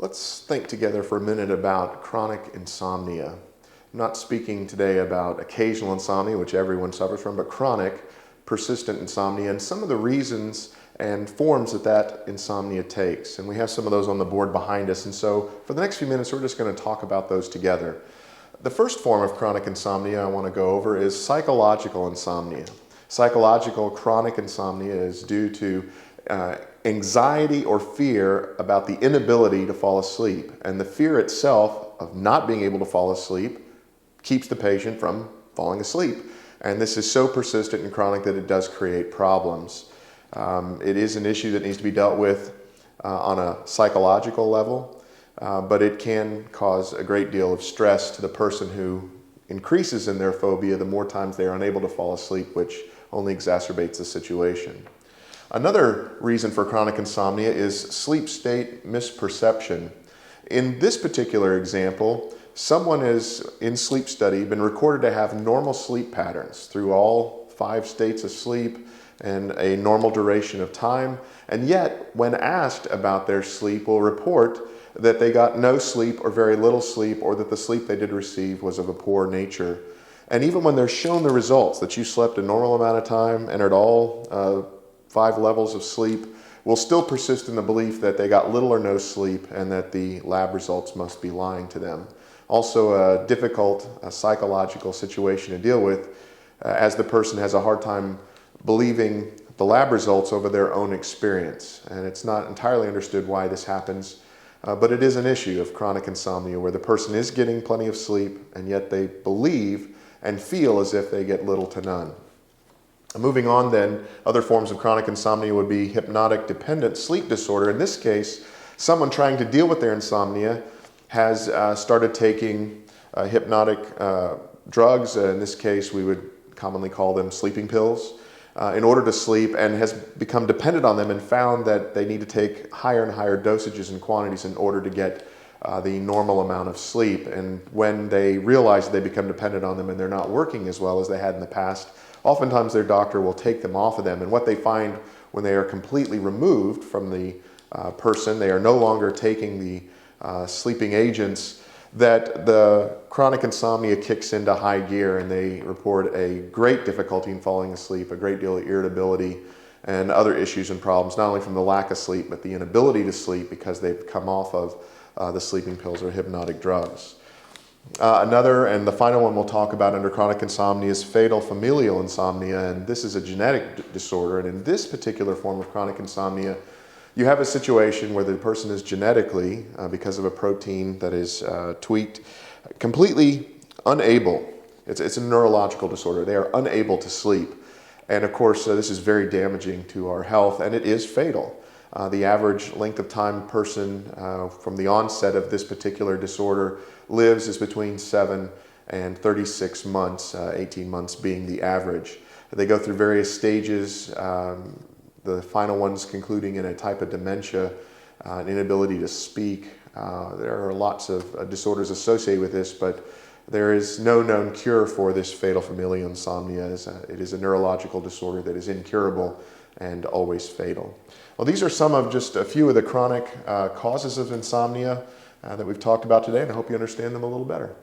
Let's think together for a minute about chronic insomnia. I'm not speaking today about occasional insomnia, which everyone suffers from, but chronic, persistent insomnia and some of the reasons and forms that insomnia takes. And we have some of those on the board behind us. And so for the next few minutes, we're just going to talk about those together. The first form of chronic insomnia I want to go over is psychological insomnia. Psychological chronic insomnia is due to anxiety or fear about the inability to fall asleep. And the fear itself of not being able to fall asleep keeps the patient from falling asleep. And this is so persistent and chronic that it does create problems. It is an issue that needs to be dealt with on a psychological level, but it can cause a great deal of stress to the person who increases in their phobia the more times they are unable to fall asleep, which only exacerbates the situation. Another reason for chronic insomnia is sleep state misperception. In this particular example, someone is in sleep study been recorded to have normal sleep patterns through all 5 states of sleep and a normal duration of time, and yet when asked about their sleep will report that they got no sleep or very little sleep, or that the sleep they did receive was of a poor nature. And even when they're shown the results that you slept a normal amount of time, entered all 5 levels of sleep, will still persist in the belief that they got little or no sleep and that the lab results must be lying to them. Also a difficult psychological situation to deal with as the person has a hard time believing the lab results over their own experience. And it's not entirely understood why this happens, but it is an issue of chronic insomnia where the person is getting plenty of sleep and yet they believe and feel as if they get little to none. Moving on then, other forms of chronic insomnia would be hypnotic dependent sleep disorder. In this case, someone trying to deal with their insomnia has started taking hypnotic drugs. In this case, we would commonly call them sleeping pills in order to sleep, and has become dependent on them and found that they need to take higher and higher dosages and quantities in order to get the normal amount of sleep. And when they realize they become dependent on them and they're not working as well as they had in the past, oftentimes their doctor will take them off of them. And what they find when they are completely removed from the person, they are no longer taking the sleeping agents, that the chronic insomnia kicks into high gear and they report a great difficulty in falling asleep, a great deal of irritability and other issues and problems, not only from the lack of sleep, but the inability to sleep because they've come off of the sleeping pills or hypnotic drugs. Another, and the final one we'll talk about under chronic insomnia, is fatal familial insomnia, and this is a genetic disorder. And in this particular form of chronic insomnia, you have a situation where the person is genetically, because of a protein that is tweaked, completely unable. It's a neurological disorder. They are unable to sleep. And of course, this is very damaging to our health, and it is fatal. The average length of time a person from the onset of this particular disorder lives is between 7 and 36 months, 18 months being the average. They go through various stages, the final ones concluding in a type of dementia, an inability to speak. There are lots of disorders associated with this, but there is no known cure for this fatal familial insomnia. It is a neurological disorder that is incurable and always fatal. Well, these are some of just a few of the chronic causes of insomnia that we've talked about today, and I hope you understand them a little better.